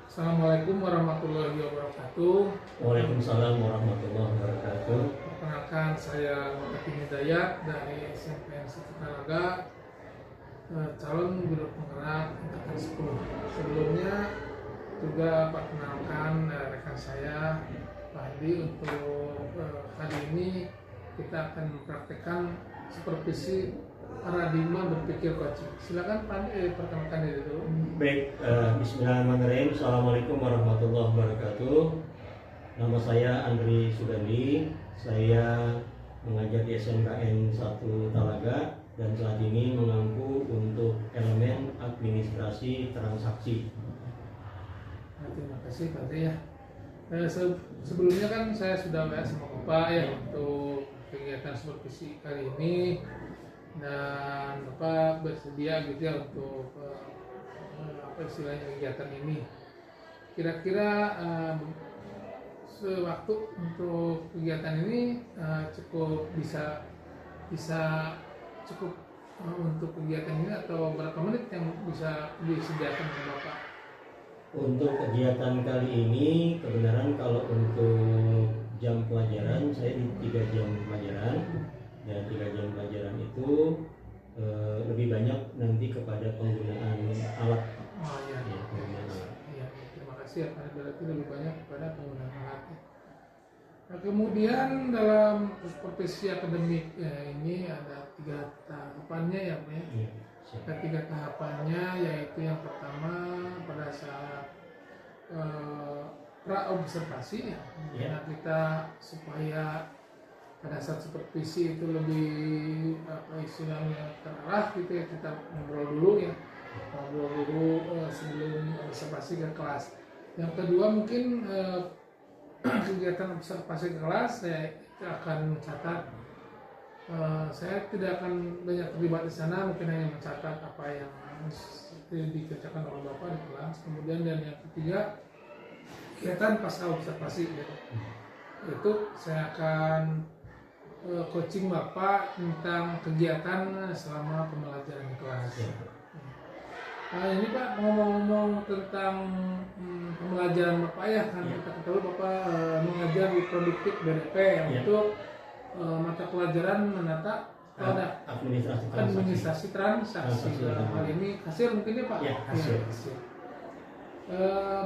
Assalamualaikum warahmatullahi wabarakatuh. Waalaikumsalam warahmatullahi wabarakatuh. Perkenalkan, saya Muhammad Hidayat dari SMPN 1 Talaga, calon guru penggerak tingkatan 10. Sebelumnya juga perkenalkan rekan saya Pak Hadi. Untuk hari ini kita akan mempraktekkan supervisi paradigma berpikir coaching. Silakan Pak Hadi, perkenalkan diri dulu. Baik, bismillahirrahmanirrahim. Assalamualaikum warahmatullahi wabarakatuh. Nama saya Andri Sugandi. Saya mengajar di SMKN 1 Talaga dan saat ini mengampu untuk elemen administrasi transaksi. Terima kasih Pak Hadi ya. Sebelumnya kan saya sudah WA sama Bapak ya untuk kegiatan supervisi kali ini, dan Bapak bersedia gitu ya untuk apa istilahnya kegiatan ini. Kira-kira sewaktu untuk kegiatan ini cukup bisa cukup untuk kegiatan ini, atau berapa menit yang bisa disediakan oleh Bapak? Untuk kegiatan kali ini kebenaran kalau untuk jam pelajaran saya di 3 jam pelajaran, dan 3 jam pelajaran itu lebih banyak nanti kepada penggunaan alat. Oh iya, Ya, penggunaan alat. ya, terima kasih ya Pak. Berarti lebih banyak kepada penggunaan alat. Nah, kemudian dalam supervisi akademik ini ada 3 tahapannya ya Pak ya. Ya, siap. Ada 3 tahapannya, yaitu yang pertama pada saat pra-observasi ya. Ya. Nah, kita supaya pada saat supervisi itu lebih apa istilahnya terarah gitu ya, kita ngobrol dulu ya, sebelum observasi ke kelas. Yang kedua mungkin kegiatan observasi ke kelas saya akan mencatat. Saya tidak akan banyak terlibat di sana, mungkin hanya mencatat apa yang dikerjakan oleh Bapak di kelas. Kemudian dan yang ketiga kegiatan pasca observasi gitu. Itu saya akan coaching Bapak tentang kegiatan selama pembelajaran di kelas. Nah ini Pak, ngomong-ngomong tentang pembelajaran Bapak ya, kan kita ketahui Bapak mengajar di produktif BDP untuk mata pelajaran menata administrasi transaksi. Dalam hal ini hasil mungkin ya Pak? Ya, hasil.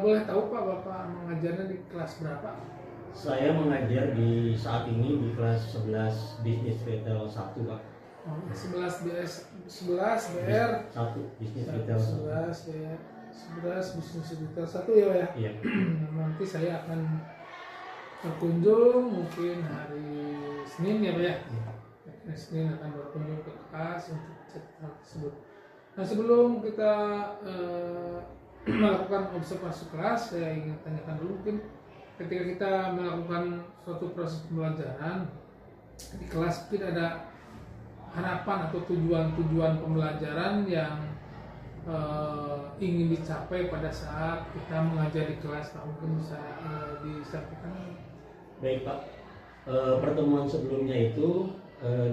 Boleh tahu Pak, Bapak mengajarnya di kelas berapa? Saya mengajar di saat ini di kelas 11 bisnis retail 1, Pak. 11 BR 1 bisnis retail 1. 11 bisnis retail 1 ya Pak ya? Iya. Nanti saya akan berkunjung mungkin hari Senin ya Pak ya? Hari Senin akan berkunjung ke kelas untuk cek hal tersebut. Nah sebelum kita melakukan observasi kelas, saya ingin tanyakan dulu, mungkin ketika kita melakukan suatu proses pembelajaran di kelas, mungkin ada harapan atau tujuan pembelajaran yang ingin dicapai pada saat kita mengajar di kelas. Pak, mungkin bisa disampaikan? Baik Pak, pertemuan sebelumnya itu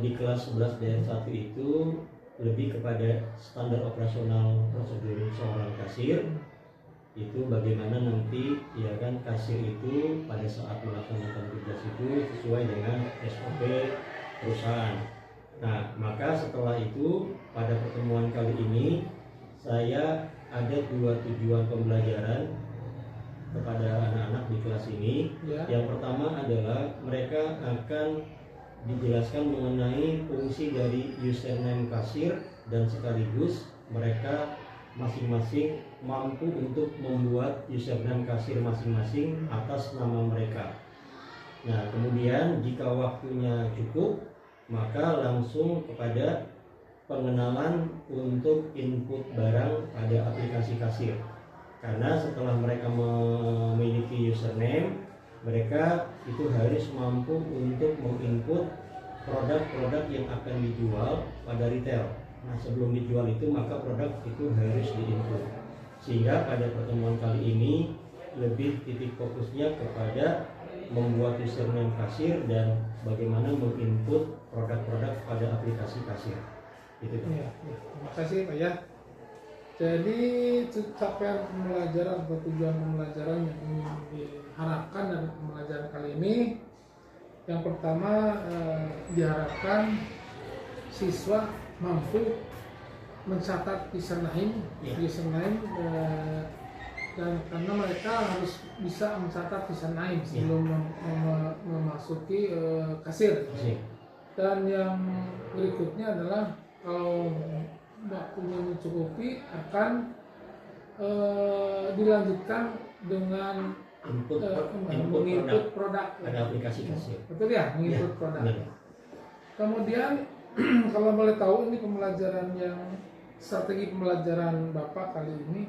di kelas 11 DR1 itu lebih kepada standar operasional prosedur seorang kasir. Itu bagaimana nanti ya kan kasir itu pada saat melaksanakan tugas itu sesuai dengan SOP perusahaan. Nah, maka setelah itu pada pertemuan kali ini saya ada 2 tujuan pembelajaran kepada anak-anak di kelas ini. Ya. Yang pertama adalah mereka akan dijelaskan mengenai fungsi dari username kasir, dan sekaligus mereka masing-masing mampu untuk membuat username kasir masing-masing atas nama mereka. Nah, kemudian jika waktunya cukup, maka langsung kepada pengenalan untuk input barang pada aplikasi kasir. Karena setelah mereka memiliki username, mereka itu harus mampu untuk menginput produk-produk yang akan dijual pada retail. Nah, sebelum dijual itu maka produk itu harus diinput. Sehingga pada pertemuan kali ini lebih titik fokusnya kepada membuat username kasir dan bagaimana menginput produk-produk pada aplikasi kasir. Itu. Ya, terima kasih Pak ya. Jadi capaian pembelajaran atau tujuan pembelajaran yang ingin diharapkan dari pembelajaran kali ini, yang pertama diharapkan siswa mampu mencatat username, dan karena mereka harus bisa mencatat username sebelum memasuki kasir. Dan yang berikutnya adalah kalau waktunya mencukupi akan dilanjutkan dengan menginput produk. Ada aplikasi kasir. Betul ya, menginput Ya, produk. benar. Kemudian kalau boleh tahu ini pembelajaran yang strategi pembelajaran Bapak kali ini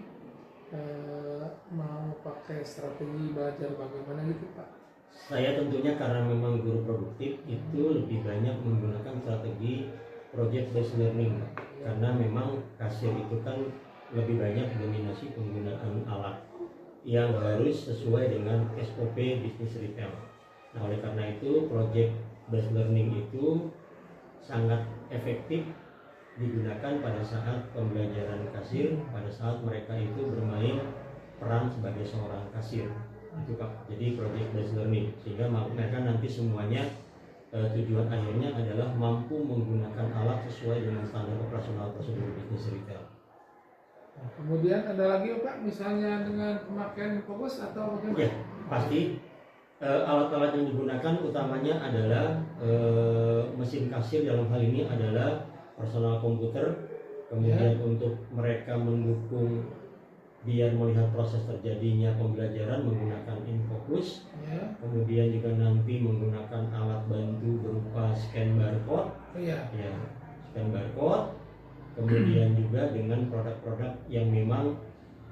mau pakai strategi belajar bagaimana gitu Pak? Saya tentunya karena memang guru produktif itu lebih banyak menggunakan strategi project based learning, Pak. Karena memang kasir itu kan lebih banyak dominasi penggunaan alat yang harus sesuai dengan SOP bisnis retail. Nah, oleh karena itu project based learning itu sangat efektif digunakan pada saat pembelajaran kasir, pada saat mereka itu bermain peran sebagai seorang kasir. Itu Pak. Jadi project based learning, sehingga mereka nanti semuanya tujuan akhirnya adalah mampu menggunakan alat sesuai dengan standar operasional prosedur bisnis retail. Nah, kemudian ada lagi Pak, misalnya dengan pemakaian fokus atau bagaimana? Ya, pasti alat-alat yang digunakan utamanya adalah mesin kasir, dalam hal ini adalah personal komputer. Kemudian untuk mereka mendukung biar melihat proses terjadinya pembelajaran menggunakan infocus. Kemudian juga nanti menggunakan alat bantu berupa scan barcode. Scan barcode. Kemudian juga dengan produk-produk yang memang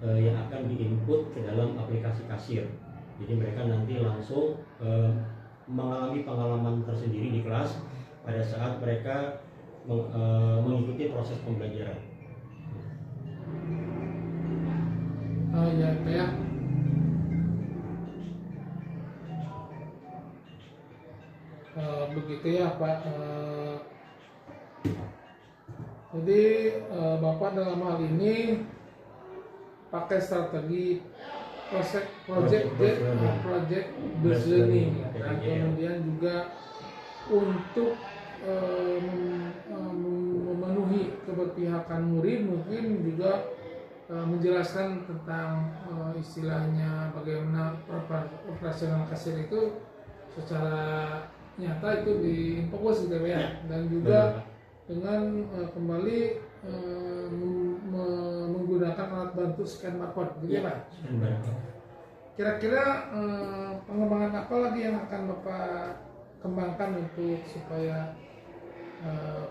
yang akan diinput ke dalam aplikasi kasir. Jadi mereka nanti langsung mengalami pengalaman tersendiri di kelas pada saat mereka mengikuti proses pembelajaran. Oh ya, kayak begitu ya Pak. Jadi Bapak dalam hal ini pakai strategi project based learning ya. Dan kemudian juga untuk memenuhi keberpihakan murid, mungkin juga menjelaskan tentang istilahnya bagaimana operasional kasir itu secara nyata itu di fokus gitu ya. Dan juga dengan kembali menggunakan alat bantu scan barcode gitu ya Pak. Kira-kira pengembangan apa lagi yang akan Bapak kembangkan untuk supaya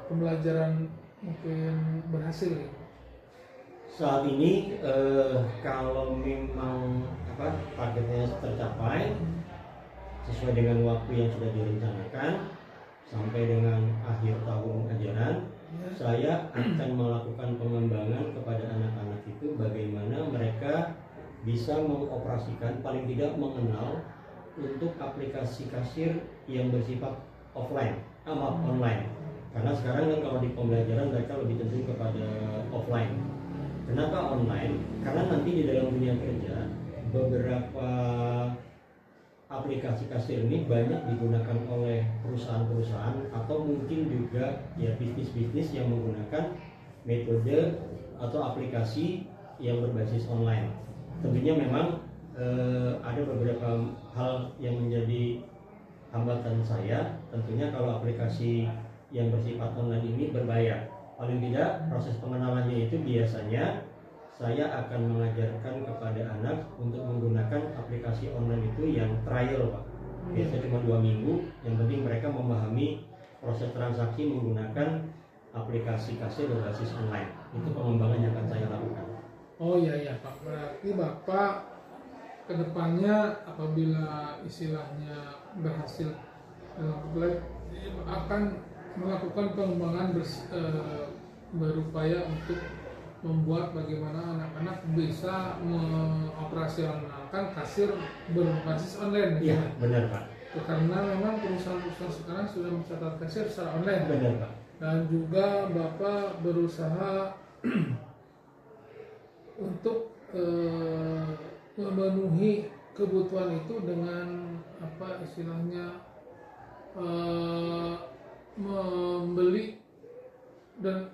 pembelajaran mungkin berhasil gitu? Saat ini kalau memang targetnya tercapai sesuai dengan waktu yang sudah direncanakan sampai dengan akhir tahun ajaran, saya akan melakukan pengembangan kepada anak-anak itu bagaimana mereka bisa mengoperasikan, paling tidak mengenal untuk aplikasi kasir yang bersifat online. Karena sekarang kan kalau di pembelajaran mereka lebih cenderung kepada offline. Kenapa online? Karena nanti di dalam dunia kerja beberapa aplikasi kasir ini banyak digunakan oleh perusahaan-perusahaan atau mungkin juga ya bisnis-bisnis yang menggunakan metode atau aplikasi yang berbasis online. Tentunya memang ada beberapa hal yang menjadi hambatan saya. Tentunya kalau aplikasi yang bersifat online ini berbayar. Paling tidak proses pengenalannya itu biasanya saya akan mengajarkan kepada anak untuk menggunakan aplikasi online itu yang trial Pak. Biasanya cuma 2 minggu. Yang penting mereka memahami proses transaksi menggunakan aplikasi kasir berbasis online. Itu pengembangan yang akan saya lakukan. Oh iya Pak, berarti Bapak kedepannya apabila istilahnya berhasil akan melakukan pengembangan berupaya untuk membuat bagaimana anak-anak bisa mengoperasionalkan kasir berbasis online. Iya, benar Pak. Karena memang perusahaan-perusahaan sekarang sudah mencatat kasir secara online. Benar Pak. Dan juga Bapak berusaha untuk memenuhi kebutuhan itu dengan apa istilahnya membeli dan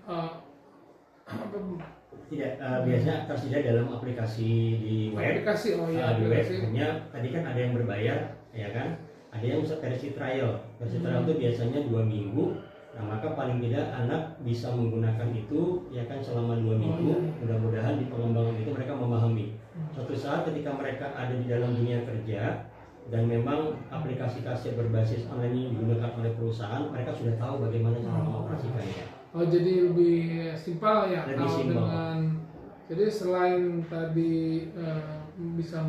Tidak, biasanya tersedia dalam aplikasi di web. aplikasi Di web aplikasi. hanya tadi kan ada yang berbayar, ya kan? Ada yang versi trial. Versi trial itu biasanya 2 minggu. Nah, maka paling tidak anak bisa menggunakan itu ya kan selama 2 minggu. iya. Mudah-mudahan di pengembangan itu mereka memahami. Suatu saat ketika mereka ada di dalam dunia kerja dan memang aplikasi kasir berbasis online ini digunakan oleh perusahaan, mereka sudah tahu bagaimana cara mengoperasikannya. Oh, jadi lebih simpel ya Lebih kalau simpel. dengan jadi selain tadi bisa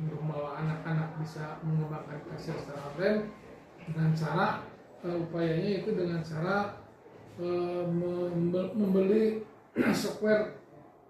membawa anak-anak bisa mengembangkan kasir secara online dengan cara upayanya itu dengan cara membeli software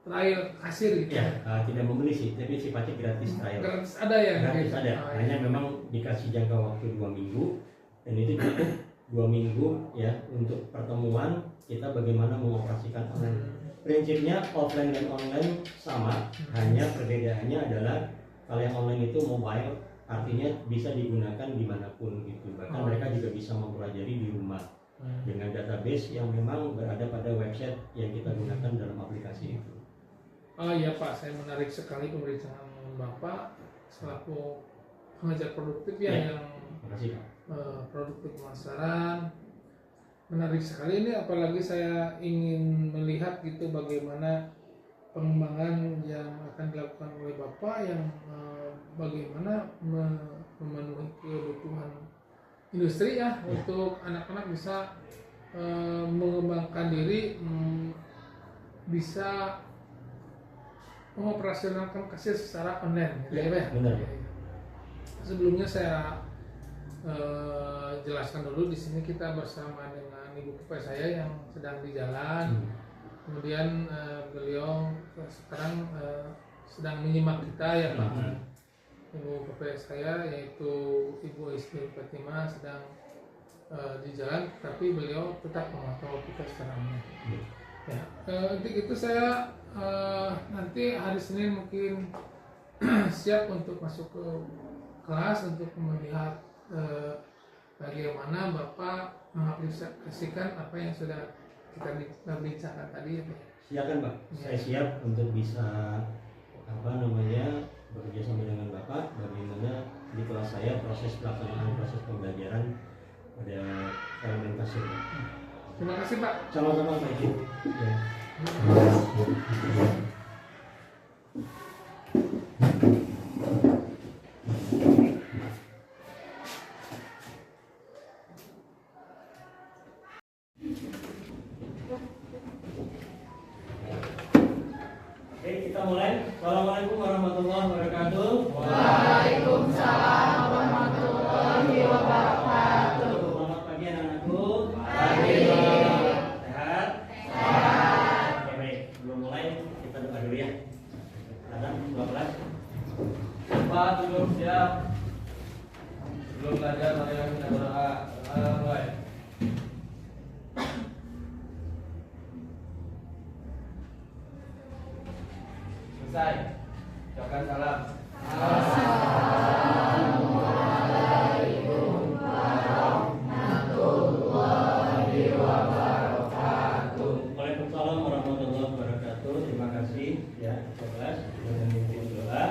trial kasir gitu. Ya, tidak membeli sih, tapi sifatnya gratis trial. Gratis ada ya? Gratis gitu? ada, Oh, iya. hanya memang dikasih jangka waktu 2 minggu dan itu cukup 2 minggu ya untuk pertemuan kita bagaimana mengoperasikan online. Prinsipnya offline dan online sama, hanya perbedaannya adalah kalau yang online itu mobile, artinya bisa digunakan dimanapun gitu. Bahkan mereka juga bisa mempelajari di rumah dengan database yang memang berada pada website yang kita gunakan dalam aplikasi itu. Oh iya Pak, saya menarik sekali pembicaraan Bapak selaku pengajar produktif ya, Ya. yang Terima kasih Pak. produktif pemasaran. Menarik sekali ini, apalagi saya ingin melihat gitu bagaimana pengembangan yang akan dilakukan oleh Bapak yang bagaimana memenuhi kebutuhan industri ya untuk anak-anak bisa mengembangkan diri, bisa mengoperasionalkan kasir secara online gitu ya, Pak? Benar. Sebelumnya saya jelaskan dulu, di sini kita bersama dengan ibu kepala saya yang sedang di jalan. Kemudian beliau sekarang sedang menyimak kita ya Pak. Ibu kepala saya yaitu Ibu Ismi Fatimah sedang di jalan, tapi beliau tetap memantau kita secara online. Ya, untuk itu saya nanti hari Senin mungkin siap untuk masuk ke kelas untuk melihat bagaimana Bapak mengaplikasikan apa yang sudah kita bincangkan tadi ya Pak. Silakan Pak, saya siap untuk bisa bekerja sama dengan Bapak bagaimana di kelas saya proses pelaksanaan proses pembelajaran pada elemen kasir. Terima kasih Pak. Sama-sama Pak Ibu. Ya. Oke, kita mulai. Assalamualaikum warahmatullahi wabarakatuh. Waalaikumsalam warahmatullahi wabarakatuh. Selamat pagi anak-anakku. Sehat? Oke, baik. Sebelum mulai kita doa dulu ya. Azan 12. Pak, duduk siap. Sebelum belajar, mari kita berdoa. Mulai. Selesai. Ucapkan salam. Waalaikumsalam warahmatullahi wabarakatuh. Terima kasih ya, 11 sudah memimpin doa.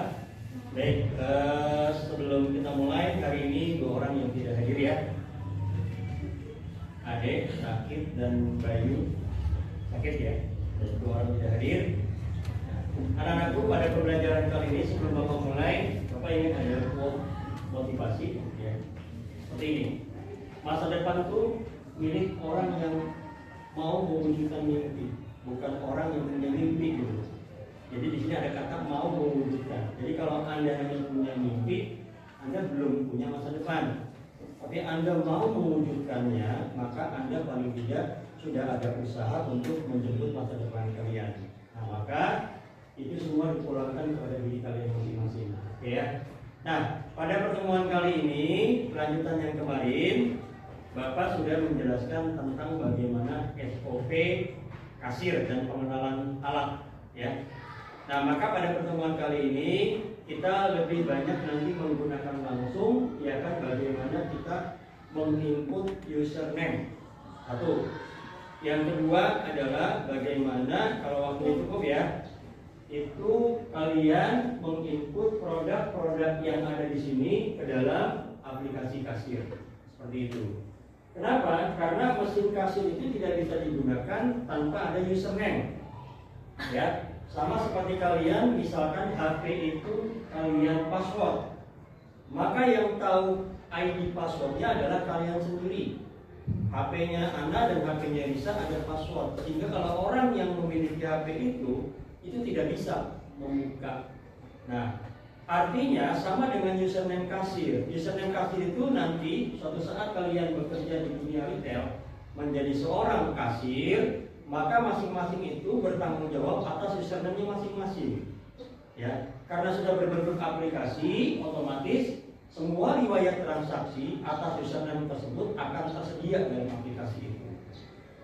Baik, sebelum kita mulai hari ini 2 orang yang tidak hadir ya. Ade sakit dan Bayu sakit ya. Dan 2 orang tidak hadir. Anak-anakku pada pembelajaran kali ini sebelum Bapak mulai, Bapak ingin ada motivasi ya. Seperti ini. Masa depan itu milik orang yang mau mewujudkan mimpi, bukan orang yang punya mimpi gitu. Jadi di sini ada kata mau mewujudkan. Jadi kalau Anda hanya punya mimpi, Anda belum punya masa depan. Tapi Anda mau mewujudkannya, maka Anda paling tidak sudah ada usaha untuk menjemput masa depan kalian. Nah, maka itu semua dipulangkan kepada diri kalian masing-masing. Oke ya. Nah, pada pertemuan kali ini, kelanjutan yang kemarin, Bapak sudah menjelaskan tentang bagaimana SOP kasir dan pengenalan alat ya. Nah, maka pada pertemuan kali ini kita lebih banyak nanti menggunakan langsung ya kan, bagaimana kita menginput username. Satu. Yang kedua adalah bagaimana kalau waktu cukup ya, itu kalian menginput produk-produk yang ada di sini ke dalam aplikasi kasir. Seperti itu. Kenapa? Karena mesin kasir itu tidak bisa digunakan tanpa ada username. Ya, sama seperti kalian misalkan HP itu kalian password. Maka yang tahu ID passwordnya adalah kalian sendiri. HP-nya Anda dan HP-nya Risa ada password. Sehingga kalau orang yang memiliki HP itu tidak bisa membuka. Nah, artinya sama dengan username kasir. Username kasir itu nanti suatu saat kalian bekerja di dunia retail menjadi seorang kasir, maka masing-masing itu bertanggung jawab atas username-nya masing-masing. Ya, karena sudah berbentuk aplikasi, otomatis semua riwayat transaksi atas username tersebut akan tersedia dalam aplikasi itu.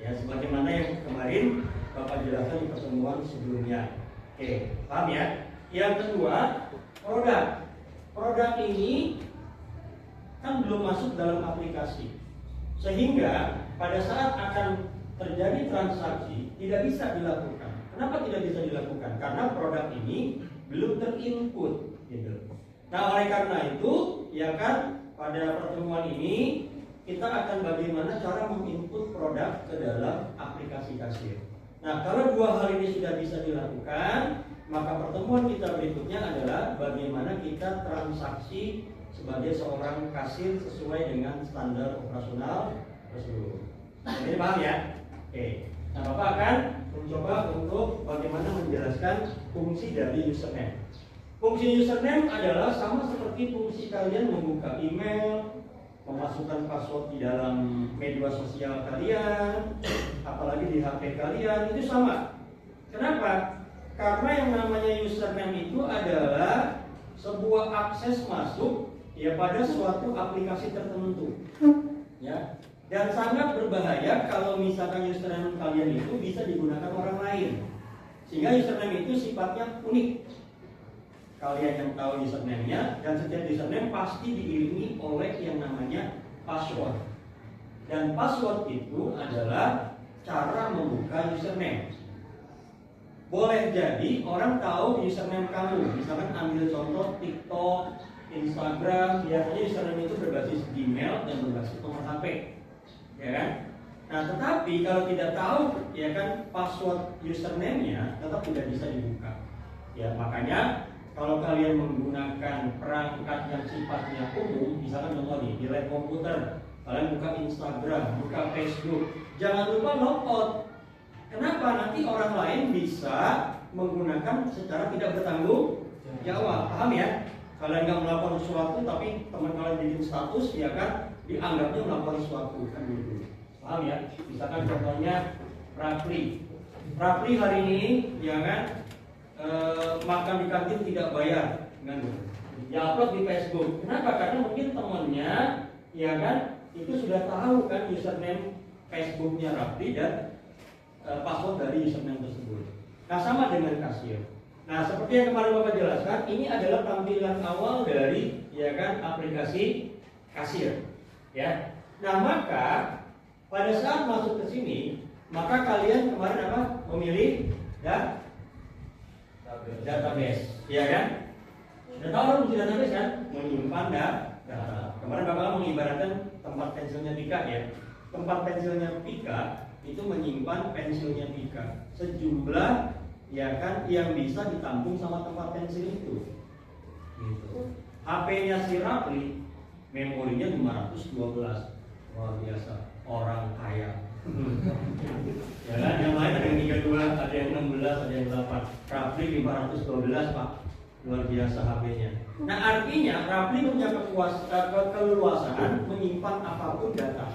Ya, sebagaimana yang kemarin Bapak jelaskan di pertemuan sebelumnya. Oke, paham ya? Yang kedua, produk. Produk ini kan belum masuk dalam aplikasi, sehingga pada saat akan terjadi transaksi tidak bisa dilakukan. Kenapa tidak bisa dilakukan? Karena produk ini belum terinput, gitu. Nah, oleh karena itu, ya kan, pada pertemuan ini kita akan bagaimana cara menginput produk ke dalam aplikasi kasir. Nah, kalau dua hal ini sudah bisa dilakukan, maka pertemuan kita berikutnya adalah bagaimana kita transaksi sebagai seorang kasir sesuai dengan standar operasional tersebut. Ini paham ya? Oke. Nah, Bapak akan mencoba untuk bagaimana menjelaskan fungsi dari username. Fungsi username adalah sama seperti fungsi kalian membuka email, memasukkan password di dalam media sosial kalian, apalagi di HP kalian, itu sama. Kenapa? Karena yang namanya username itu adalah sebuah akses masuk ya pada suatu aplikasi tertentu. Ya. Dan sangat berbahaya kalau misalkan username kalian itu bisa digunakan orang lain. Sehingga username itu sifatnya unik. Kalian yang tahu username-nya, dan setiap username pasti diiringi oleh yang namanya password. Dan password itu adalah cara membuka username. Boleh jadi orang tahu username kamu. Misalkan ambil contoh TikTok, Instagram, biasanya username itu berbasis Gmail dan berbasis nomor HP. Ya kan? Nah, tetapi kalau tidak tahu ya kan password username-nya tetap tidak bisa dibuka. Ya, makanya kalau kalian menggunakan perangkat yang sifatnya umum, misalkan contoh nih, di lab komputer, kalian buka Instagram, buka Facebook, jangan lupa logout. Kenapa? Nanti orang lain bisa menggunakan secara tidak bertanggung jawab. Paham ya? Kalian nggak melakukan sesuatu, tapi teman kalian bikin status, ya kan? Dianggapnya melakukan sesuatu, kan gitu. Paham ya? Misalkan contohnya Rapli hari ini, ya kan, makan di kantin tidak bayar, kan? Ya upload di Facebook. Kenapa? Karena mungkin temannya, ya kan, itu sudah tahu kan username Facebooknya Rapli dan password dari username tersebut. Nah, sama dengan kasir. Nah, seperti yang kemarin Bapak jelaskan, ini adalah tampilan awal dari, ya kan, aplikasi kasir. Ya. Nah, maka pada saat masuk ke sini, maka kalian kemarin apa? Memilih database, ya kan? Sudah tahu orang fungsi database kan? Menyimpan data. Kemarin Bapak mengibaratkan tempat pensilnya Pika ya. Tempat pensilnya Pika itu menyimpan pensilnya Pika. Sejumlah, ya kan, yang bisa ditampung sama tempat pensil itu. Gitu. HP-nya si Rapli memorinya 512, luar biasa, orang kaya. Ya kan, yang lain ada yang 32, ada yang 16, ada yang 8. Rapli 512 Pak, luar biasa HP-nya. Nah, artinya Rapli punya keleluasaan menyimpan apapun data.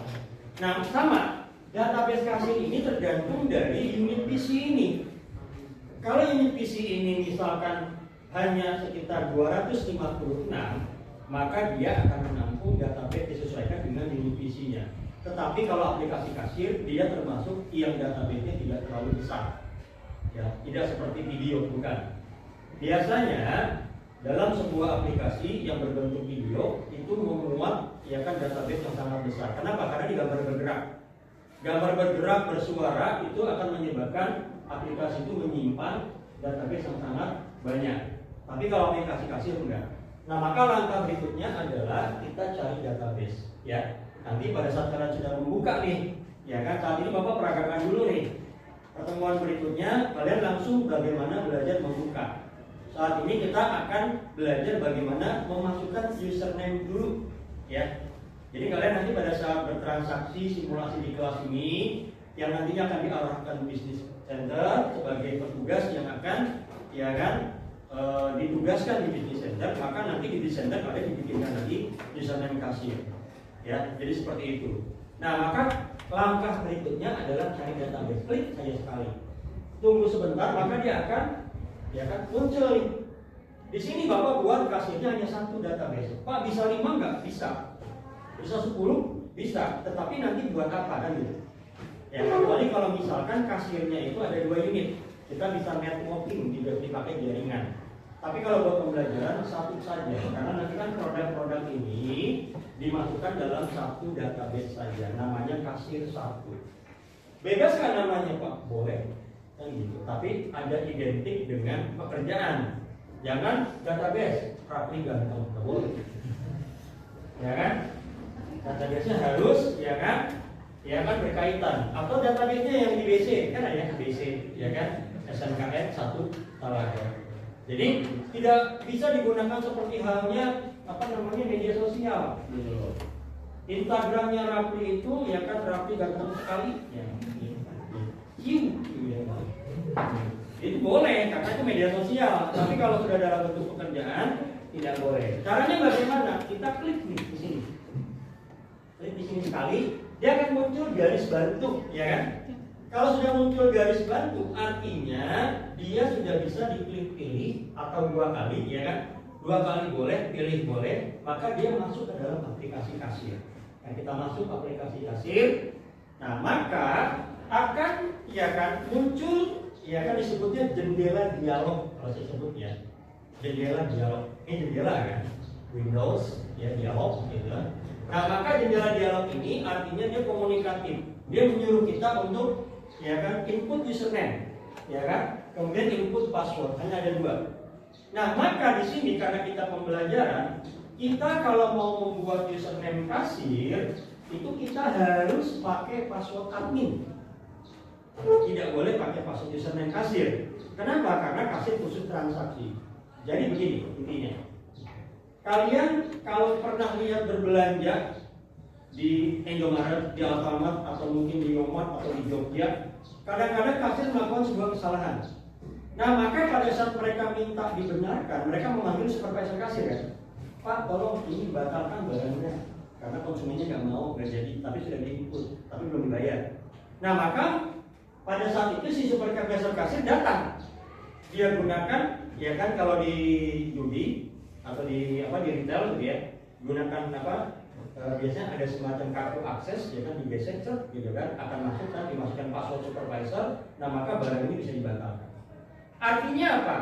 Nah, sama, database kasir ini tergantung dari unit PC ini. Kalau unit PC ini misalkan hanya sekitar 256, maka dia akan menampung database disesuaikan dengan unit PC-nya. Tetapi kalau aplikasi kasir, dia termasuk yang database-nya tidak terlalu besar. Ya, tidak seperti video, bukan. Biasanya dalam sebuah aplikasi yang berbentuk video itu memuat ya kan database yang sangat besar. Kenapa? Karena di gambar bergerak. Gambar bergerak bersuara itu akan menyebabkan aplikasi itu menyimpan database yang sangat banyak. Tapi kalau aplikasi kasir enggak. Nah, maka langkah berikutnya adalah kita cari database, ya. Nanti pada saat kalian sudah membuka nih, ya kan, saat ini Bapak peragakan dulu nih. Pertemuan berikutnya kalian langsung bagaimana belajar membuka. Saat ini kita akan belajar bagaimana memasukkan username dulu, ya. Jadi kalian nanti pada saat bertransaksi simulasi di kelas ini, yang nantinya akan diarahkan Business Center sebagai petugas yang akan, ya kan, ditugaskan di Business Center, maka nanti di Business Center kalian dibikinkan lagi username kasir, ya. Jadi seperti itu. Nah, maka langkah berikutnya adalah cari database. Klik saja sekali. Tunggu sebentar, maka dia akan, ya kan, muncul nih. Di sini Bapak buat kasirnya hanya satu database. Pak, bisa 5 nggak? Bisa. Bisa 10? Bisa. Tetapi nanti buat apa kan gitu? Ya, kecuali kalau misalkan kasirnya itu ada 2 unit, kita bisa networking, dipakai jaringan. Tapi kalau buat pembelajaran satu saja, karena nanti kan produk-produk ini dimasukkan dalam satu database saja, namanya kasir 1. Bebas kan namanya Pak? Boleh, kan gitu. Tapi ada identik dengan pekerjaan. Jangan database Rapli ganteng, nggak boleh. Ya kan? Database-nya harus, ya kan? Ya kan, berkaitan. Atau database-nya yang di BC, kan ada BC, ya kan? SNKN 1 Talaga. Jadi tidak bisa digunakan seperti halnya media sosial. Instagramnya Rapli itu ya kan Rapli ganteng sekali. Ya. Itu boleh karena itu media sosial. Tapi kalau sudah dalam bentuk pekerjaan tidak boleh. Caranya bagaimana? Kita klik nih di sini. Klik di sini sekali, dia akan muncul garis bantu, ya kan? Kalau sudah muncul garis bantu, artinya dia sudah bisa diklik pilih atau 2 kali, ya kan? 2 kali boleh, pilih boleh, maka dia masuk ke dalam aplikasi kasir. Nah, kita masuk aplikasi kasir, nah maka akan, ya kan, muncul, ya kan, disebutnya jendela dialog, kalau saya sebut ya, jendela dialog. Ini jendela kan, Windows, ya dialog, gitu. Nah, maka jendela dialog ini artinya dia komunikatif, dia menyuruh kita untuk, ya kan, input username, ya kan, kemudian input password, hanya ada 2. Nah, maka di sini karena kita pembelajaran, kita kalau mau membuat username kasir, itu kita harus pakai password admin. Tidak boleh pakai password username kasir. Kenapa? Karena kasir khusus transaksi. Jadi begini intinya. Kalian kalau pernah lihat berbelanja di Indomaret, di Alfamart, atau mungkin di Yomart atau di Jogja, kadang-kadang kasir melakukan sebuah kesalahan. Nah, maka pada saat mereka minta dibenarkan, mereka memanggil supervisor kasir kan, Pak, tolong ini batalkan barangnya, karena konsumennya nggak mau, nggak jadi, tapi sudah diinput, tapi belum dibayar. Nah, maka pada saat itu si supervisor kasir datang, dia gunakan, ya kan, kalau di judi atau di retail gitu ya, gunakan biasanya ada semacam kartu akses, ya kan, digesek gitu kan, akan masuk dan dimasukkan password supervisor. Nah, maka barang ini bisa dibatalkan. Artinya apa?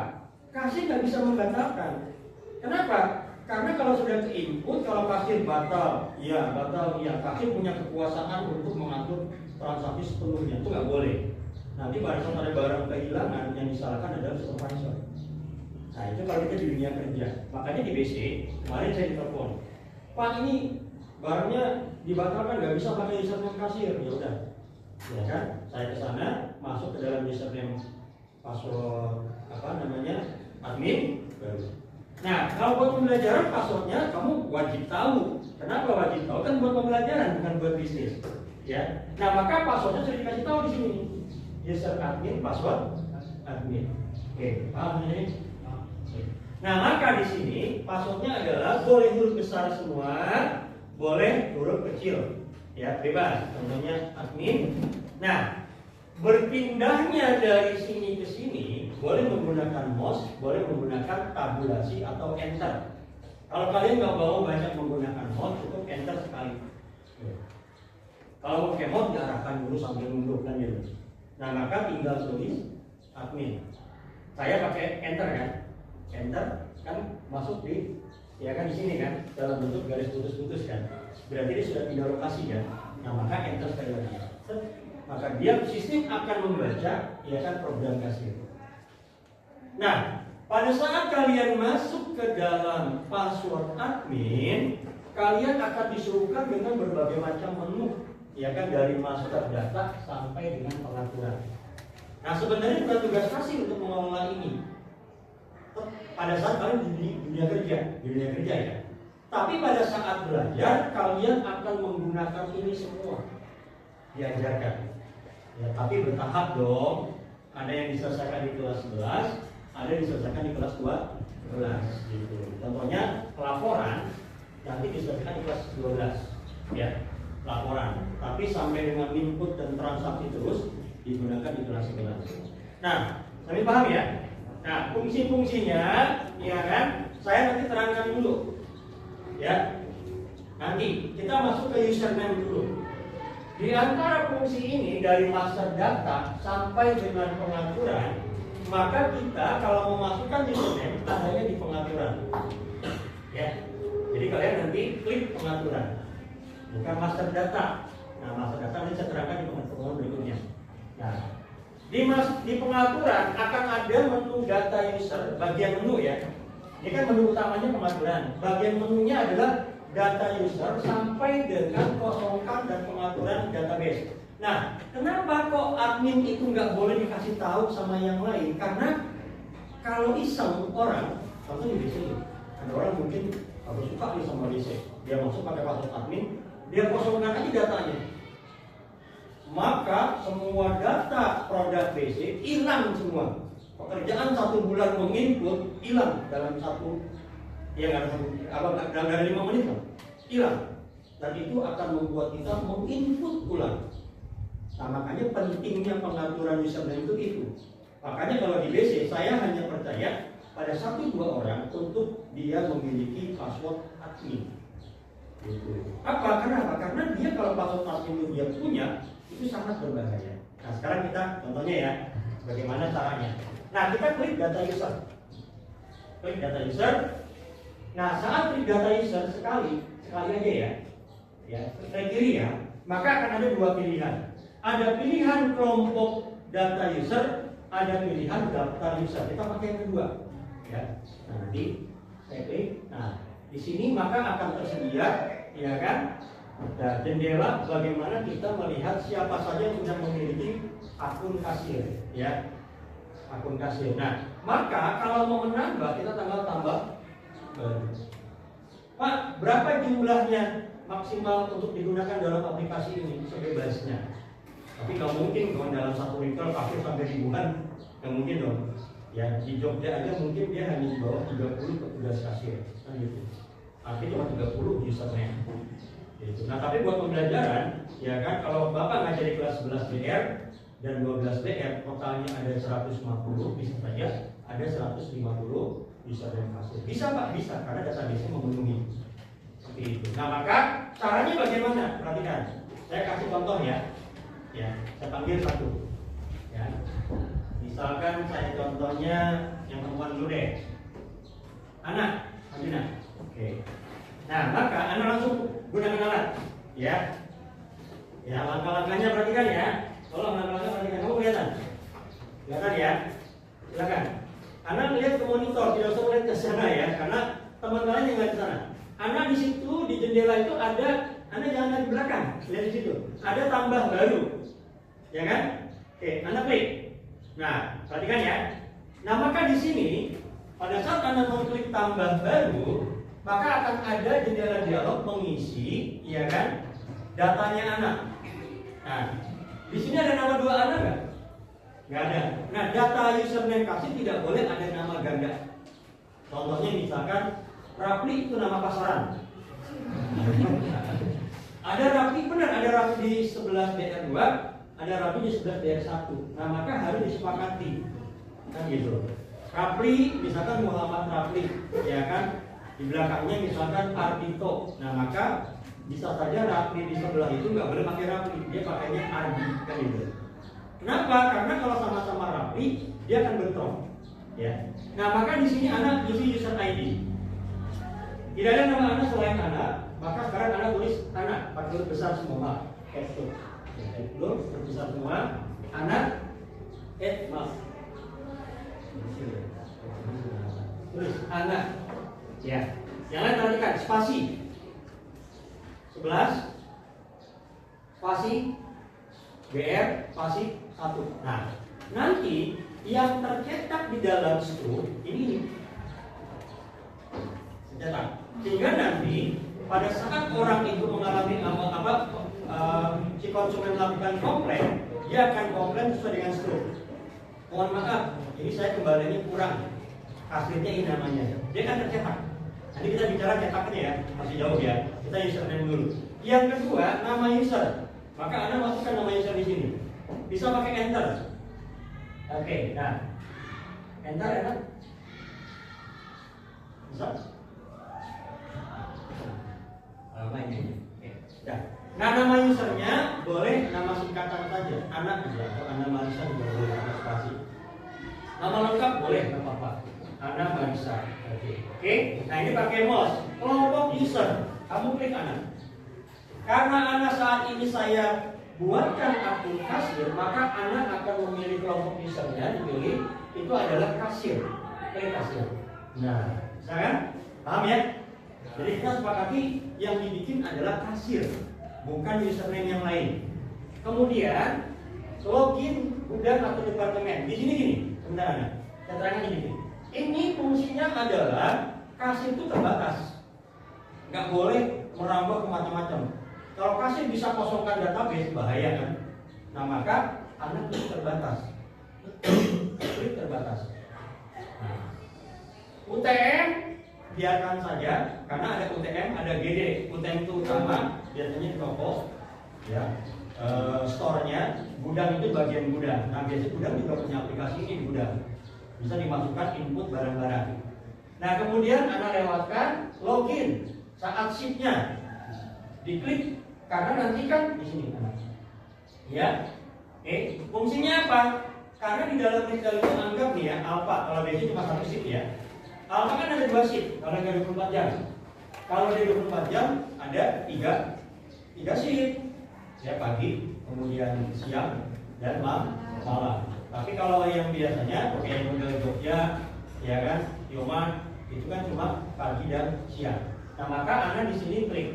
Kasir nggak bisa membatalkan. Kenapa? Karena kalau sudah ke input, kalau kasir batal, iya, kasir punya kekuasaan untuk mengatur transaksi sepenuhnya, itu nggak boleh. Nanti pada saat ada barang kehilangan, yang disalahkan adalah supervisor. Nah, itu kalau kita di dunia kerja. Makanya di BC kemarin saya ditelepon, Pak, ini barangnya dibatalkan, nggak bisa pakai username kasir. Ya udah, ya kan, saya ke sana, masuk ke dalam username password admin baru. Nah, kalau buat pembelajaran passwordnya kamu wajib tahu. Kenapa wajib tahu? Kan buat pembelajaran, bukan buat bisnis. Ya. Nah, maka passwordnya sudah dikasih tahu di sini. User admin, password admin. Oke, paham ini? Nah, maka di sini passwordnya adalah boleh huruf besar semua, boleh huruf kecil. Ya, bebas. Contohnya admin. Nah, berpindahnya dari sini ke sini boleh menggunakan mouse, boleh menggunakan tabulasi atau enter. Kalau kalian nggak mau banyak menggunakan mouse, cukup enter sekali. Kalau mau kemot diarahkan dulu sambil nunduk kan gitu. Nah maka tinggal tulis admin. Saya pakai enter kan, enter kan masuk di ya kan di sini kan dalam bentuk garis putus-putus kan. Berarti dia sudah pindah lokasi kan. Nah maka enter sekali lagi. Maka dia sistem akan membaca ya kan program kasir. Nah pada saat kalian masuk ke dalam password admin, kalian akan disuruhkan dengan berbagai macam menu ya kan dari master data sampai dengan pengaturan. Nah sebenarnya bukan tugas kasir untuk mengelola ini. Pada saat kalian di dunia kerja ya. Tapi pada saat belajar kalian akan menggunakan ini semua diajarkan. Ya, tapi bertahap dong. Ada yang diselesaikan di kelas 11, ada yang diselesaikan di kelas 12 gitu. Contohnya pelaporan nanti diselesaikan di kelas 12 ya. Laporan, tapi sampai dengan input dan transaksi terus digunakan di kelas-kelas. Nah, kami paham ya? Nah, fungsi-fungsinya, ya kan? Saya nanti terangkan dulu, ya. Nanti kita masuk ke username dulu. Di antara fungsi ini dari master data sampai dengan pengaturan, maka kita kalau memasukkan username adanya di pengaturan, ya. Jadi kalian nanti klik pengaturan. Bukan master data. Nah, master data ini saya terangkan di pengaturan berikutnya. Nah, di pengaturan akan ada menu data user, bagian menu ya. Ini kan menu utamanya pengaturan. Bagian menunya adalah data user sampai dengan kosongkan dan pengaturan database. Nah, kenapa kok admin itu nggak boleh dikasih tahu sama yang lain? Karena kalau iseng orang, contohnya di sini, ada orang mungkin harus suka nih sama DC, dia masuk pakai password admin. Dia kosongkan aja datanya, maka semua data produk basic hilang semua. Pekerjaan 1 bulan menginput hilang dalam dalam 5 menit hilang. Dan itu akan membuat kita menginput ulang. Nah, makanya pentingnya pengaturan username itu. Makanya kalau di BC saya hanya percaya pada 1-2 orang untuk dia memiliki password admin. Apa? Kenapa? Karena dia kalau password admin itu dia punya, itu sangat berbahaya. Nah sekarang kita contohnya ya, bagaimana caranya. Nah kita klik data user. Klik data user. Nah saat klik data user sekali aja ya, klik kiri ya, maka akan ada 2 pilihan. Ada pilihan kelompok data user, ada pilihan daftar user. Kita pakai yang kedua. Ya. Nah nanti saya klik. Nah di sini maka akan tersedia, ya kan, ada jendela bagaimana kita melihat siapa saja yang sudah memiliki akun kasir, ya, akun kasir. Nah, maka kalau mau menambah kita tambah baru. Pak, berapa jumlahnya maksimal untuk digunakan dalam aplikasi ini? Sebebasnya. Tapi nggak mungkin dong dalam satu retail kasir sampai ribuan, nggak mungkin dong. Ya, di Jogja aja mungkin dia hanya di bawah 30 petugas kasir, kan gitu. Artinya cuma 30 username. Gitu. Nah, tapi buat pembelajaran, ya kan, kalau Bapak ngajari kelas 11 BR dan 12 BR, totalnya ada 150, bisa saja ada 150 username kasir. Bisa Pak, bisa, karena database-nya memenuhi. Seperti itu. Nah, maka caranya bagaimana? Perhatikan. Saya kasih contoh ya. Ya, saya panggil satu. Ya. Misalkan saya contohnya yang perempuan dulu deh. Anak, Anjuna. Oke. Nah, maka Anda langsung gunakan alat, ya. Ya, langkah-langkahnya perhatikan ya. Tolong langkah-langkah perhatikan. Kamu kelihatan? Kelihatan ya? Silakan. Anda melihat ke monitor, tidak usah melihat ke sana ya, karena teman lain yang melihat ke sana. Anda di situ di jendela itu ada, Anda jangan lihat di belakang, lihat di situ. Ada tambah baru, ya kan? Oke, Anda klik. Nah, perhatikan ya. Nah, maka di sini pada saat Anda mengklik tambah baru, maka akan ada jendela dialog mengisi, ya kan, datanya anak. Nah, di sini ada nama 2 anak nggak? Nggak ada. Nah, data username kasih tidak boleh ada nama ganda. Contohnya misalkan Rapli itu nama pasaran. Ada Rapli, benar ada Rapli di 11 DR2, ada Rapli di 11 DR1. Nah, maka harus disepakati. Kan gitu. Rapli, misalkan Muhammad Rapli, ya kan? Di belakangnya misalkan Ardito. Nah, maka bisa saja Rapli di sebelah itu nggak boleh pakai Rapli, dia pakainya Adi kan gitu. Kenapa? Karena kalau sama-sama Rapli dia akan bentrok. Ya. Nah maka di sini anak isi user ID. Tidak ada nama anak selain anak, maka sekarang anak tulis anak pakai huruf besar semua, capital. Huruf besar semua, anak, maaf. Tulis anak. Ya. Yang lain perhatikan spasi. 11 spasi BR spasi 1. Nah, nanti yang tercetak di dalam struk ini cetak. Sehingga nanti pada saat orang itu mengalami si konsumen melakukan komplain, dia akan komplain sesuai dengan struk. Mohon maaf, ini saya kembaliannya kurang. Kasirnya ini namanya. Dia kan tercetak. Nanti kita bicara cetaknya ya, masih jauh ya. Kita username dulu. Yang kedua, nama user. Maka Anda masukkan nama user di sini. Bisa pakai enter. Oke, nah. Enter ya kan? Bisa? Lama ini. Oke. Nah, nama usernya boleh nama singkatan saja. Anak juga, atau Anda Marisa juga boleh nama spasi. Nama lengkap boleh, nggak apa-apa. Anak Marisa. Oke. Nah ini pakai mouse. Kelompok user. Kamu klik anak. Karena anak saat ini saya buatkan akun kasir, maka anak akan memilih kelompok usernya, dipilih itu adalah kasir. Klik kasir. Nah, sekarang paham ya? Jadi kita sepakati yang dibikin adalah kasir, bukan username yang lain. Kemudian login gudang atau departemen. Di sini gini, sebentar anak. Saya terangkan gini. Ini fungsinya adalah kasir itu terbatas, nggak boleh merambah ke macam-macam. Kalau kasir bisa kosongkan database bahaya kan. Nah maka anak itu terbatas. Terbatas. Nah, UTM biarkan saja karena ada UTM, ada GD. UTM itu utama, biasanya di toko, ya. Store-nya, gudang itu bagian gudang. Nah biasanya gudang juga punya aplikasi ini di gudang. Bisa dimasukkan input barang-barang. Nah kemudian anak lewatkan login saat shift-nya. Diklik karena nanti kan di sini anak. Ya. Fungsinya apa? Karena di dalam retail itu anggap nih ya, alpha kalau biasanya cuma satu shift ya. Alpha kan ada 2 shift, kalau ada 24 jam. Kalau ada 24 jam ada 3 shift. Ya pagi, kemudian siang dan malam. Tapi kalau yang biasanya kayak model Jogja, ya kan, Yoman, itu kan cuma pagi dan siang. Nah maka Anda di sini klik.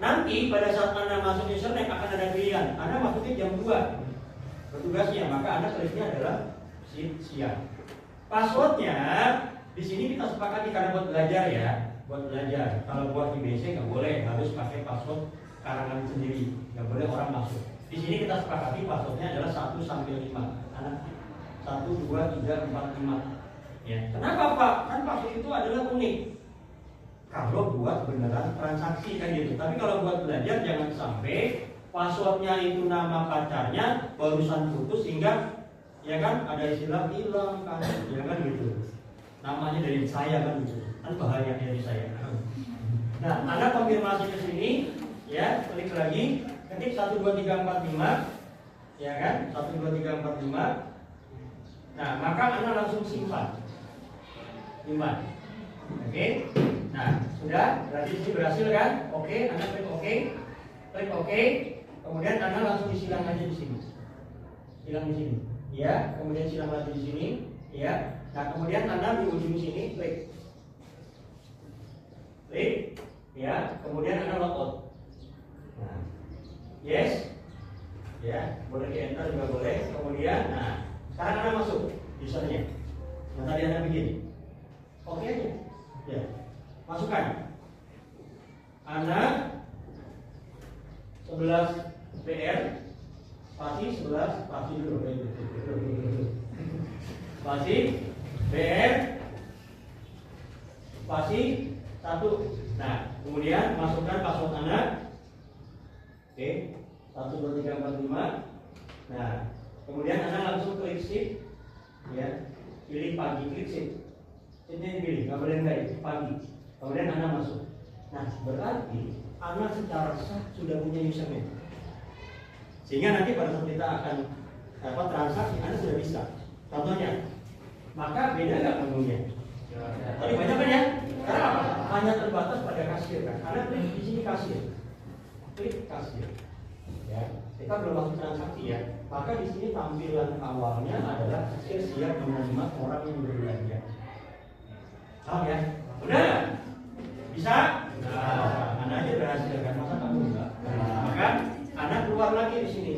Nanti pada saat Anda masuk username akan ada pilihan. Anda masuknya jam 2 bertugasnya, maka Anda kliknya adalah siang. Passwordnya di sini kita sepakati karena buat belajar ya, buat belajar. Kalau buat IBC nggak boleh, harus pakai password karangan sendiri, nggak boleh orang masuk. Di sini kita sepakati passwordnya adalah 1 sampai 5. Anak 1, 2, 3, 4, 5. Ya. Kenapa Pak? Kan password itu adalah unik. Kalau buat beneran transaksi kan gitu. Tapi kalau buat belajar jangan sampai passwordnya itu nama pacarnya barusan putus sehingga ya kan ada istilah hilang kan, ya kan gitu. Namanya dari saya kan gitu. Kan bahaya dari saya. Nah, Anda konfirmasi ke sini ya, klik lagi, ketik 1 2 3 4 5. Ya kan? 1 2 3 4 5. Nah, maka Anda langsung simpan. Oke. Nah, sudah, berarti ini berhasil kan? Oke, Anda klik oke. Klik oke. Kemudian Anda langsung disilang aja di sini. Silang di sini. Ya, kemudian silang lagi di sini, ya. Nah, kemudian Anda di ujung sini klik. Klik, ya. Kemudian Anda logout. Nah. Yes. Ya, boleh di enter juga boleh. Kemudian, nah, sekarang Anda masuk usernya. Yang tadi Anda bikin. Oke aja. Ya. Masukkan. Anda 11 PR spasi 11 spasi dulu. Spasi PR spasi 1. Nah, kemudian masukkan password Anda. Oke. 1 2 3 4 5. Nah, kemudian Anda langsung klik shift. Ya. Pilih pagi, klik shift. Ini dipilih, nggak boleh enggak pagi. Kemudian Anda masuk. Nah, berarti Anda secara sah sudah punya username. Sehingga nanti pada saat kita akan transaksi, Anda sudah bisa. Contohnya, maka beda nggak menunya? Tadi banyak kan ya? Karena apa? Hanya terbatas pada kasir kan. Anda klik di sini kasir, klik kasir. Ya, kita belum masuk transaksi ya. Maka di sini tampilan awalnya adalah kasir siap menerima orang yang berbelanja. Paham ya? Udah? Bisa? Nah, Anda aja berhasil kan? Masa kamu enggak? Maka Anda keluar lagi di sini.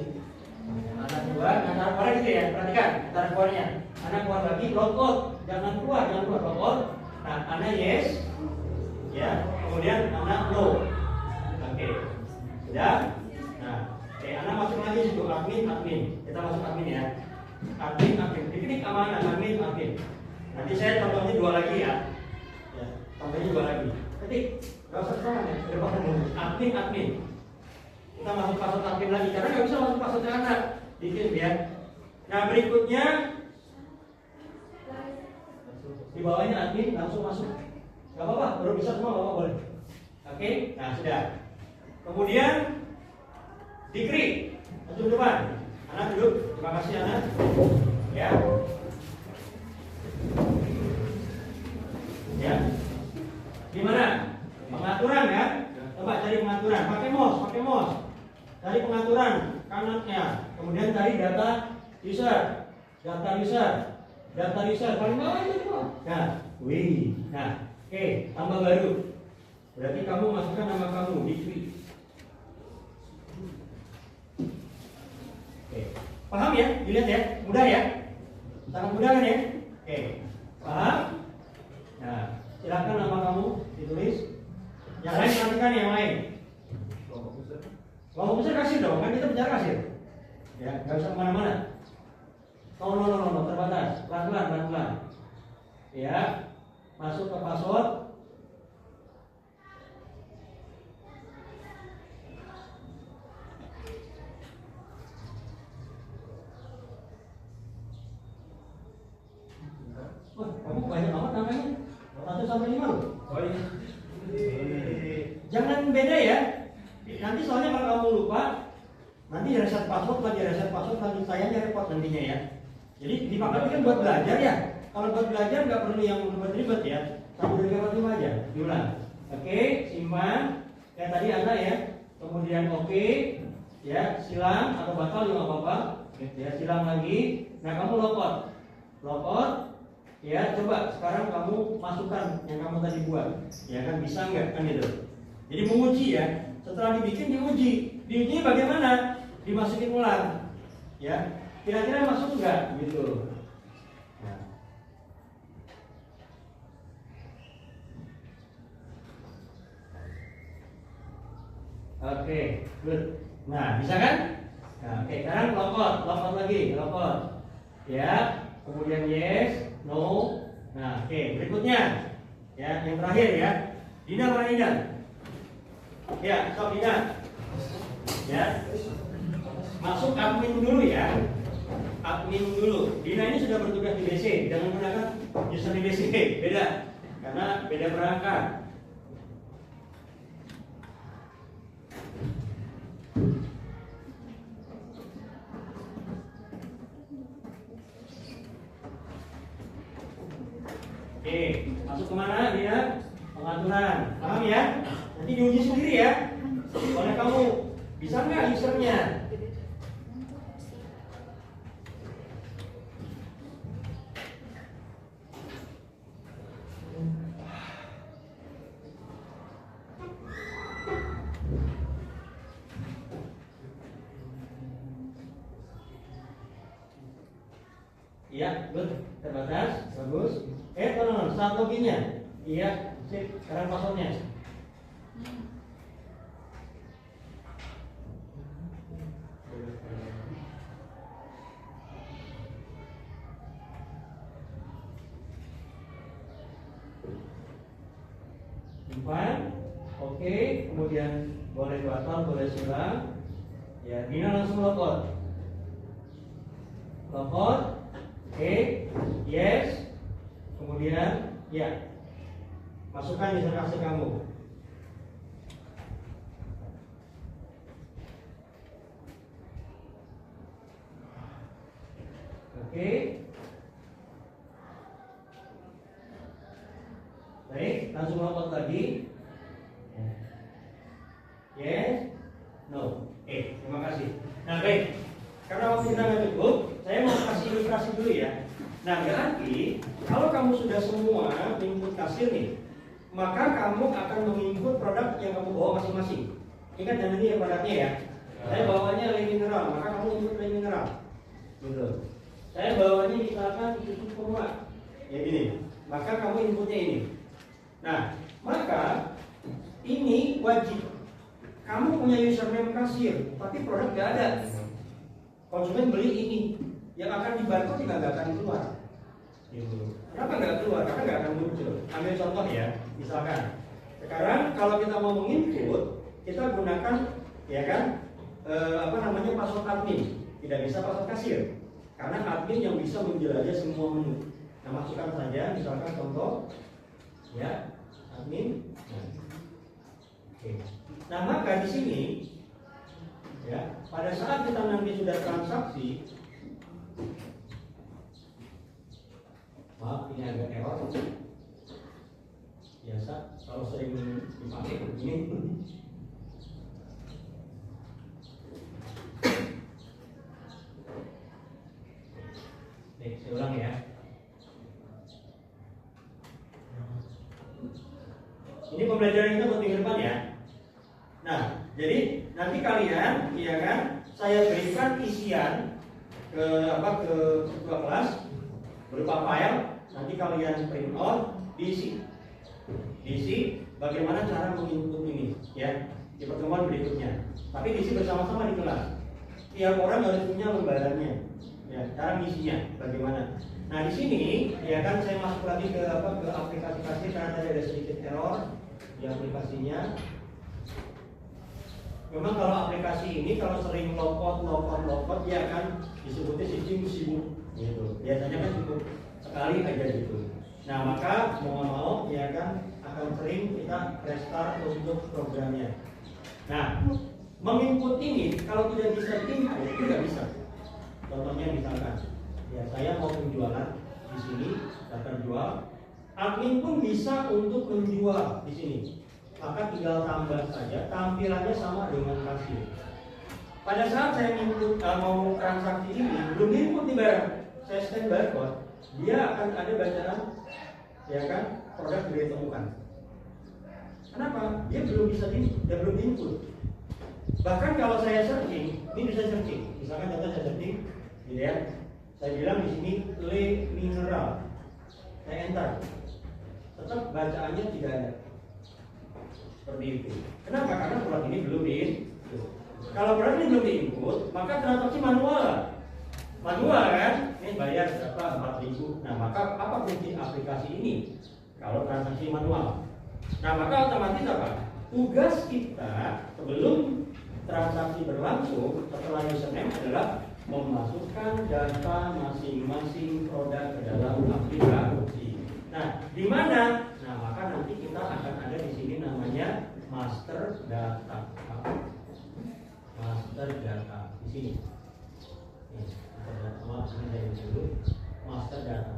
Anda keluar, Anda keluar gitu ya. Perhatikan, cara keluarnya. Anda keluar lagi, logout. Jangan keluar logout. Nah, Anda yes, ya. Kemudian Anda no. Oke, sudah. Nah, Anda masuk lagi situ admin. Kita masuk admin ya. Admin. Diklik amanah admin. Nanti saya contohnya 2 lagi ya. Ya, contohnya 2 lagi. Ketik, nggak usah sekarang ya. Depan dulu. Admin. Kita masuk password admin lagi karena nggak bisa masuk password Anda. Dikit ya. Nah, berikutnya di bawahnya admin langsung masuk. Gak apa-apa, baru bisa semua bapak boleh. Oke, nah sudah. Kemudian diklik, masuk depan. Anak duduk, terima kasih anak. Ya. Ya. Gimana? Pengaturan ya? Coba cari pengaturan. Pakai mouse. Cari pengaturan kanannya. Kemudian cari data user. Paling bawah itu semua. Nah, oke, tambah baru. Berarti kamu masukkan nama kamu di tweet. Oke, paham ya? Dilihat ya, mudah ya? Sangat mudah kan ya? Oke, paham? Nah, silakan nama kamu ditulis. Yang lain perhatikan yang lain. Kelompok besar kasih dong, kan kita bicara kasih. Ya, nggak usah kemana-mana. No, terbatas. Pelan-pelan. Ya, masuk ke password. Wah, kamu banyak amat namanya. 1 sampai 5 loh. Oh iya. Jangan beda ya. Nanti soalnya kalau kamu lupa, nanti reset password lagi sayangnya repot nantinya ya. Jadi dipakai kan buat belajar ya. Kalau buat belajar nggak perlu yang ribet ya. 1, 2, 3, 4, 5 aja. Diulang. Oke, simpan. Kayak tadi Anda ya. Kemudian oke. Ya, silang atau batal juga nggak apa-apa. Ya, silang lagi. Nah, kamu logout. Ya, coba sekarang kamu masukkan yang kamu tadi buat. Ya kan bisa nggak kan gitu. Jadi menguji ya. Setelah dibikin diuji. Diuji bagaimana? Dimasukin ulang. Ya. Kira-kira masuk nggak gitu? Nah. Oke, good. Nah, bisa kan? Nah, oke, sekarang logout lagi. Ya, kemudian yes, no. Nah, oke, berikutnya. Ya, yang terakhir ya. Dina mana Dina? Ya, stop Dina. Ya. Masuk admin dulu ya. Dina ini sudah bertugas di BC, jangan gunakan user di BC, beda, karena beda perangkat. Oke, masuk kemana Dina? Pengaturan, paham ya? Nanti diuji sendiri ya. Oleh kamu, bisa nggak usernya? Iya, good, terbatas, bagus. Start loginnya. Iya, sip. Sekarang passwordnya. Simpan, oke. Kemudian boleh batal, boleh silang. Ya, Dina langsung logout. Oke, yes. Kemudian, ya, masukkan user kasih kamu. Oke. Baik, langsung lompat lagi. Yes, no. Terima kasih. Nah, baik. Karena waktu kita nggak cukup, saya mau kasih ilustrasi dulu ya. Nah, berarti kalau kamu sudah semua input kasir nih, maka kamu akan menginput produk yang kamu bawa masing-masing. Ingat yang ini ya produknya ya. Saya bawanya le mineral, maka kamu input le mineral. Gitu. Saya bawanya misalkan susu kurma. Ya gini. Maka kamu inputnya ini. Nah, maka ini wajib. Kamu punya username kasir, tapi produk nggak ada. Konsumen beli ini, yang akan dibarcode juga nggak akan keluar. Gitu. Kenapa nggak keluar? Karena nggak akan muncul. Ambil contoh ya, misalkan sekarang kalau kita mau menginput, kita gunakan ya kan password admin. Tidak bisa password kasir, karena admin yang bisa menjelajah semua menu. Nah, masukkan saja, misalkan contoh ya admin. Oke. Nah, maka di sini ya, pada saat kita nanti sudah transaksi, maaf ini agak error. Biasa kalau sering dipakai begini. Saya ulang ya. Ini pembelajaran kita buat minggu depan ya. Nah, jadi nanti kalian, ya kan, saya berikan isian ke ketua kelas berupa file. Nanti kalian print out, diisi bagaimana cara menginput ini, ya, di pertemuan berikutnya. Tapi diisi bersama-sama di kelas. Tiap orang harus punya lembarannya, ya, cara ngisinya bagaimana. Nah, di sini, ya kan, saya masuk lagi ke aplikasi karena tadi ada sedikit error di aplikasinya. Memang kalau aplikasi ini kalau sering logout dia akan disebutnya sistem sibuk gitu. Biasanya kan cukup sekali aja gitu. Nah, maka mau nggak mau ya kan akan sering kita restart untuk programnya. Nah, menginput ini kalau tidak bisa diinput itu nggak bisa. Contohnya misalkan ya saya mau penjualan di sini daftar jual, admin pun bisa untuk menjual di sini. Maka tinggal tambah saja tampilannya sama dengan kasir. Pada saat saya input mau transaksi ini belum input di barang, saya scan barcode, dia akan ada bacaan ya kan produk sudah ditemukan. Kenapa? Dia belum bisa dia belum input. Bahkan kalau saya searching, ini bisa searching. Misalkan contoh saya searching, gitu ya. Saya bilang di sini le mineral. Saya enter. Tetap bacaannya tidak ada. Seperti itu. Kenapa? Karena produk ini belum diinput. Kalau produk ini belum diinput, maka transaksi manual. Manual kan? Ini bayar berapa? 4.000. Nah, maka apa fungsi aplikasi ini? Kalau transaksi manual. Nah, maka otomatis apa? Tugas kita sebelum transaksi berlangsung setelah username adalah memasukkan data masing-masing produk ke dalam aplikasi. Nah, di mana? Nah, maka nanti kita akan ada di sini namanya master data. Master data di sini. Maaf, sini saya dulu. Master data.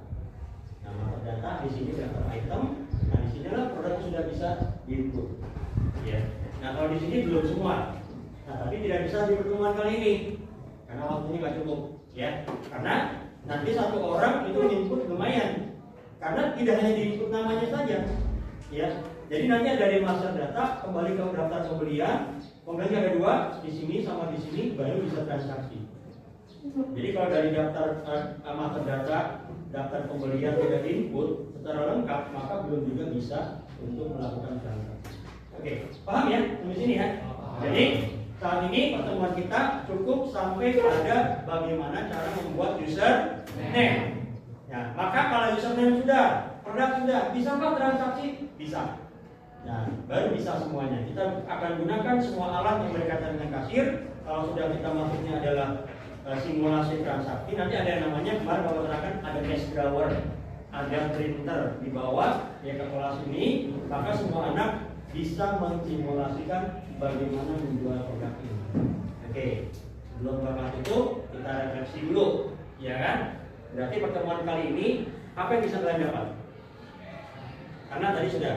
Nah, master data di sini daftar item. Nah, di sinilah produk sudah bisa diinput. Ya. Nah, kalau di sini belum semua. Nah, tapi tidak bisa di pertemuan kali ini karena waktunya nggak cukup. Ya, karena nanti satu orang itu input lumayan. Karena tidak hanya diinput namanya saja, ya. Jadi nanti dari master data kembali ke daftar pembelian, kemudian ada dua di sini sama di sini baru bisa transaksi. Jadi kalau dari daftar master data, daftar pembelian tidak diinput secara lengkap, maka belum juga bisa untuk melakukan transaksi. Oke, paham ya sampai sini ya? Jadi saat ini pertemuan kita cukup sampai pada bagaimana cara membuat username. Ya, maka kalau username sudah, produk sudah, bisa nggak transaksi? Bisa. Nah, baru bisa semuanya. Kita akan gunakan semua alat yang berkaitan dengan kasir. Kalau sudah kita masuknya adalah simulasi transaksi, nanti ada yang namanya kemarin Bapak terangkan ada cash drawer, ada printer di bawah ya ke kelas ini, maka semua anak bisa mensimulasikan bagaimana menjual produk ini. Oke, sebelum berangkat itu kita refleksi dulu, ya kan? Berarti pertemuan kali ini apa yang bisa kalian dapat? Karena tadi sudah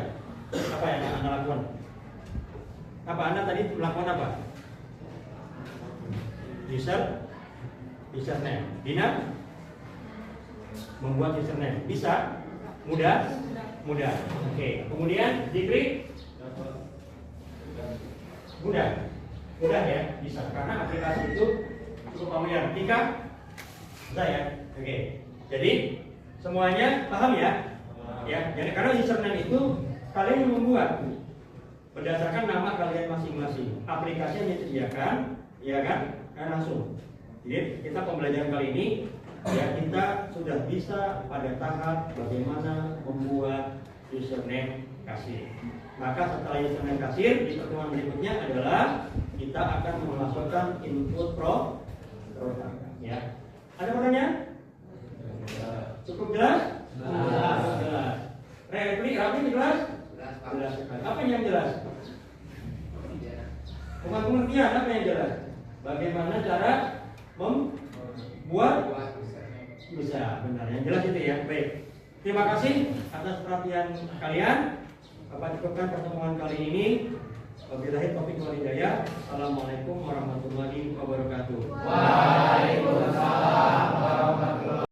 apa yang Anda lakukan? Apa Anda tadi melakukan apa? Username. Dina membuat username. Bisa? Mudah? Mudah. Oke. Kemudian Zikri? Mudah. Mudah ya, bisa. Karena aplikasi itu cukup familiar. Tika? Bisa ya? Oke. Jadi semuanya paham ya? Ya. Jadi karena username itu kalian yang membuat berdasarkan nama kalian masing-masing. Aplikasi yang disediakan, ya kan? Langsung. Jadi kita pembelajaran kali ini ya kita sudah bisa pada tahap bagaimana membuat username kasir. Maka setelah username kasir di pertemuan berikutnya adalah kita akan memasukkan input program. Ya. Ada pertanyaan? Cukup jelas? Jelas. Rapi jelas? Jelas sekali. Apa yang jelas? Pengertian apa yang jelas? Bagaimana cara membuat bisa benar yang jelas itu ya. Baik. Terima kasih atas perhatian kalian. Bapak cukupkan pertemuan kali ini. Wabillahi taufiq wal hidayah. Assalamualaikum warahmatullahi wabarakatuh. Waalaikumsalam warahmatullahi wabarakatuh.